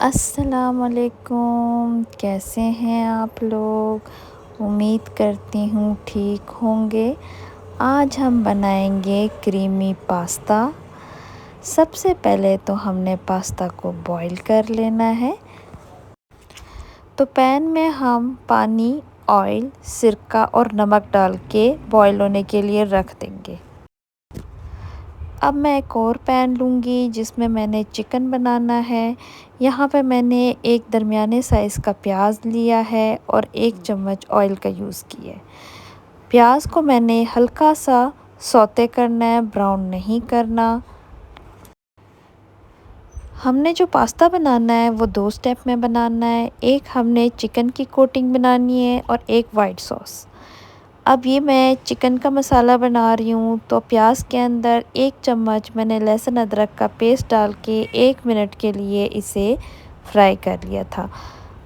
अस्सलामुअलैकुम, कैसे हैं आप लोग? उम्मीद करती हूँ ठीक होंगे। आज हम बनाएंगे क्रीमी पास्ता। सबसे पहले तो हमने पास्ता को बॉईल कर लेना है। तो पैन में हम पानी, ऑयल, सिरका और नमक डाल के बॉईल होने के लिए रख देंगे। अब मैं एक और पैन लूँगी जिसमें मैंने चिकन बनाना है। यहाँ पे मैंने एक दरमियाने साइज़ का प्याज लिया है और 1 चम्मच ऑयल का यूज़ किया है। प्याज को मैंने हल्का सा सौते करना है, ब्राउन नहीं करना। हमने जो पास्ता बनाना है वो 2 स्टेप में बनाना है। एक हमने चिकन की कोटिंग बनानी है और एक वाइट सॉस। अब ये मैं चिकन का मसाला बना रही हूँ, तो प्याज के अंदर 1 चम्मच मैंने लहसुन अदरक का पेस्ट डाल के 1 मिनट के लिए इसे फ्राई कर लिया था।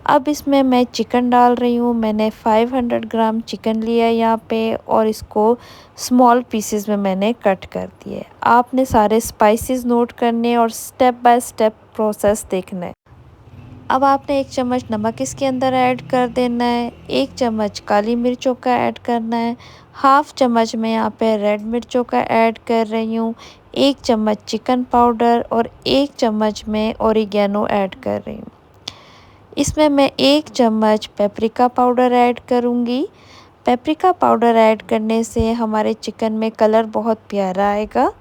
अब इसमें मैं चिकन डाल रही हूँ। मैंने 500 ग्राम चिकन लिया यहाँ पे और इसको स्मॉल पीसेस में मैंने कट कर दिए। आपने सारे स्पाइसेस नोट करने और स्टेप बाय स्टेप प्रोसेस देखना है। अब आपने 1 चम्मच नमक इसके अंदर ऐड कर देना है, 1 चम्मच काली मिर्चों का ऐड करना है, हाफ़ चम्मच मैं यहाँ पे रेड मिर्चों का ऐड कर रही हूँ, 1 चम्मच चिकन पाउडर और 1 चम्मच मैं ओरिगेनो ऐड कर रही हूँ। इसमें मैं 1 चम्मच पेपरिका पाउडर ऐड करूँगी। पेपरिका पाउडर ऐड करने से हमारे चिकन में कलर बहुत प्यारा आएगा।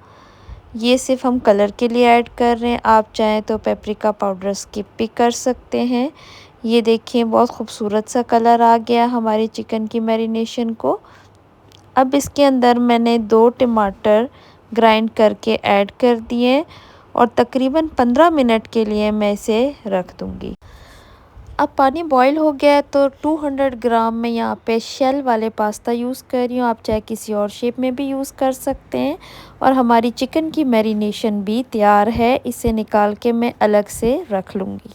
ये सिर्फ हम कलर के लिए ऐड कर रहे हैं, आप चाहें तो पेपरिका पाउडर स्किप भी कर सकते हैं। ये देखिए बहुत खूबसूरत सा कलर आ गया हमारे चिकन की मैरिनेशन को। अब इसके अंदर मैंने 2 टमाटर ग्राइंड करके ऐड कर दिए और तकरीबन 15 मिनट के लिए मैं इसे रख दूँगी। अब पानी बॉईल हो गया है तो 200 ग्राम मैं यहाँ पे शेल वाले पास्ता यूज़ कर रही हूँ। आप चाहे किसी और शेप में भी यूज़ कर सकते हैं। और हमारी चिकन की मैरिनेशन भी तैयार है, इसे निकाल के मैं अलग से रख लूँगी।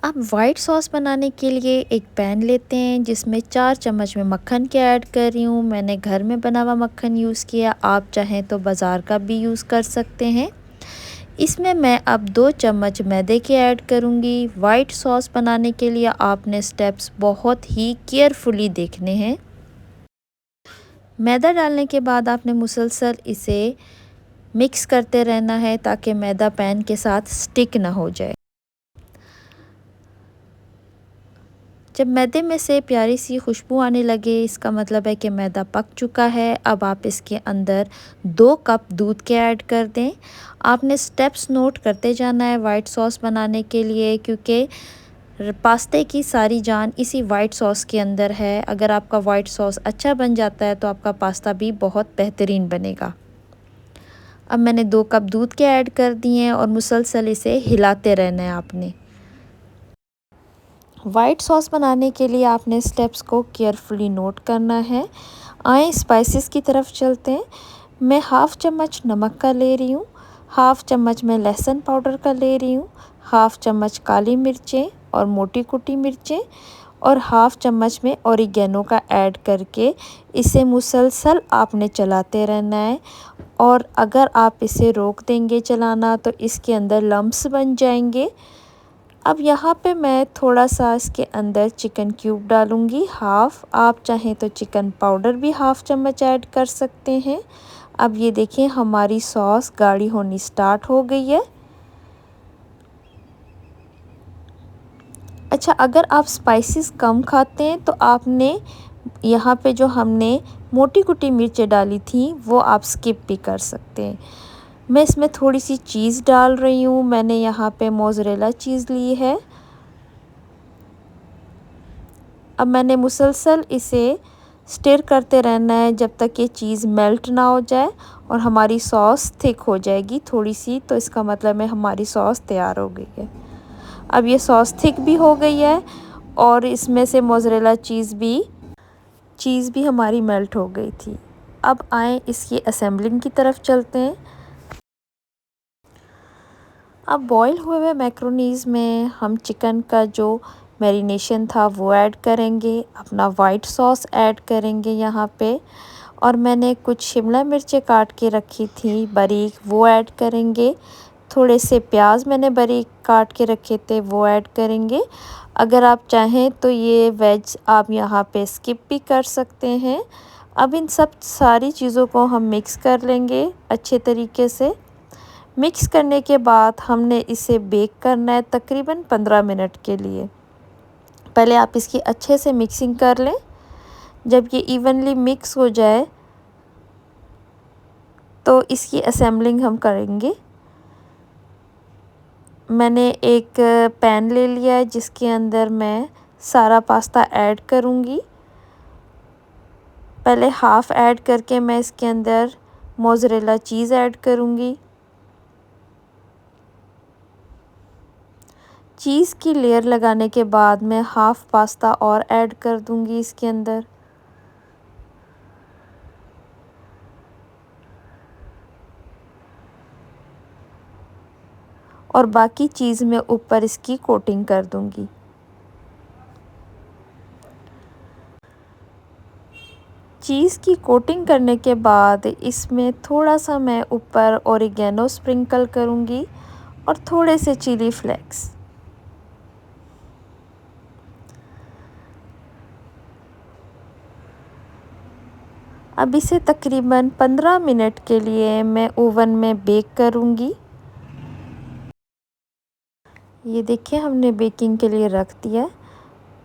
अब वाइट सॉस बनाने के लिए एक पैन लेते हैं जिसमें 4 चम्मच में मक्खन के ऐड कर रही हूँ। मैंने घर में बना हुआ मक्खन यूज़ किया, आप चाहें तो बाज़ार का भी यूज़ कर सकते हैं। इसमें मैं अब 2 चम्मच मैदे के ऐड करूँगी। वाइट सॉस बनाने के लिए आपने स्टेप्स बहुत ही केयरफुली देखने हैं। मैदा डालने के बाद आपने मुसलसल इसे मिक्स करते रहना है ताकि मैदा पैन के साथ स्टिक ना हो जाए। जब मैदे में से प्यारी सी खुशबू आने लगे इसका मतलब है कि मैदा पक चुका है। अब आप इसके अंदर 2 कप दूध के ऐड कर दें। आपने स्टेप्स नोट करते जाना है वाइट सॉस बनाने के लिए, क्योंकि पास्ते की सारी जान इसी वाइट सॉस के अंदर है। अगर आपका वाइट सॉस अच्छा बन जाता है तो आपका पास्ता भी बहुत बेहतरीन बनेगा। अब मैंने 2 कप दूध के ऐड कर दिए हैं और मुसलसल इसे हिलाते रहना है आपने। वाइट सॉस बनाने के लिए आपने स्टेप्स को केयरफुली नोट करना है। आए स्पाइसेस की तरफ चलते हैं। मैं हाफ़ चम्मच नमक का ले रही हूँ, हाफ़ चम्मच मैं लहसुन पाउडर का ले रही हूँ, हाफ़ चम्मच काली मिर्चें और मोटी कुटी मिर्चें और हाफ़ चम्मच में ओरिगेनो का ऐड करके इसे मुसलसल आपने चलाते रहना है। और अगर आप इसे रोक देंगे चलाना तो इसके अंदर लम्प्स बन जाएंगे। अब यहाँ पे मैं थोड़ा सा इसके अंदर चिकन क्यूब डालूँगी, हाफ़। आप चाहें तो चिकन पाउडर भी हाफ़ चम्मच ऐड कर सकते हैं। अब ये देखिए हमारी सॉस गाढ़ी होनी स्टार्ट हो गई है। अच्छा, अगर आप स्पाइसेस कम खाते हैं तो आपने यहाँ पे जो हमने मोटी कुटी मिर्चें डाली थी वो आप स्किप भी कर सकते हैं। मैं इसमें थोड़ी सी चीज़ डाल रही हूँ। मैंने यहाँ पे मोज़रेला चीज़ ली है। अब मैंने मुसलसल इसे स्टिर करते रहना है जब तक ये चीज़ मेल्ट ना हो जाए और हमारी सॉस थिक हो जाएगी थोड़ी सी, तो इसका मतलब है हमारी सॉस तैयार हो गई है। अब ये सॉस थिक भी हो गई है और इसमें से मोज़रेला चीज़ भी हमारी मेल्ट हो गई थी। अब आए इसकी असेंबलिंग की तरफ चलते हैं। अब बॉईल हुए हुए मैक्रोनीज़ में हम चिकन का जो मैरिनेशन था वो ऐड करेंगे, अपना वाइट सॉस ऐड करेंगे यहाँ पे, और मैंने कुछ शिमला मिर्चें काट के रखी थी बारीक, वो ऐड करेंगे। थोड़े से प्याज मैंने बारीक काट के रखे थे वो ऐड करेंगे। अगर आप चाहें तो ये वेज आप यहाँ पे स्किप भी कर सकते हैं। अब इन सब सारी चीज़ों को हम मिक्स कर लेंगे अच्छे तरीके से। मिक्स करने के बाद हमने इसे बेक करना है तकरीबन 15 मिनट के लिए। पहले आप इसकी अच्छे से मिक्सिंग कर लें। जब ये इवनली मिक्स हो जाए तो इसकी असेंबलिंग हम करेंगे। मैंने एक पैन ले लिया है जिसके अंदर मैं सारा पास्ता ऐड करूँगी। पहले हाफ़ ऐड करके मैं इसके अंदर मोज़रेला चीज़ ऐड करूँगी। चीज़ की लेयर लगाने के बाद मैं हाफ़ पास्ता और ऐड कर दूँगी इसके अंदर। और बाकी चीज़ मैं ऊपर इसकी कोटिंग कर दूँगी। चीज़ की कोटिंग करने के बाद इसमें थोड़ा सा मैं ऊपर ओरिगेनो स्प्रिंकल करूँगी और थोड़े से चिली फ्लेक्स। अब इसे तकरीबन 15 मिनट के लिए मैं ओवन में बेक करूँगी। ये देखिए हमने बेकिंग के लिए रख दिया।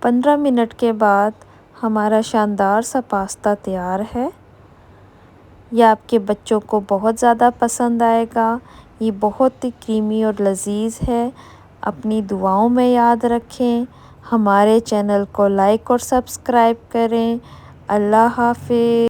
15 मिनट के बाद हमारा शानदार सा पास्ता तैयार है। ये आपके बच्चों को बहुत ज़्यादा पसंद आएगा। ये बहुत ही क्रीमी और लजीज है। अपनी दुआओं में याद रखें। हमारे चैनल को लाइक और सब्सक्राइब करें। अल्लाह हाफ़िज़।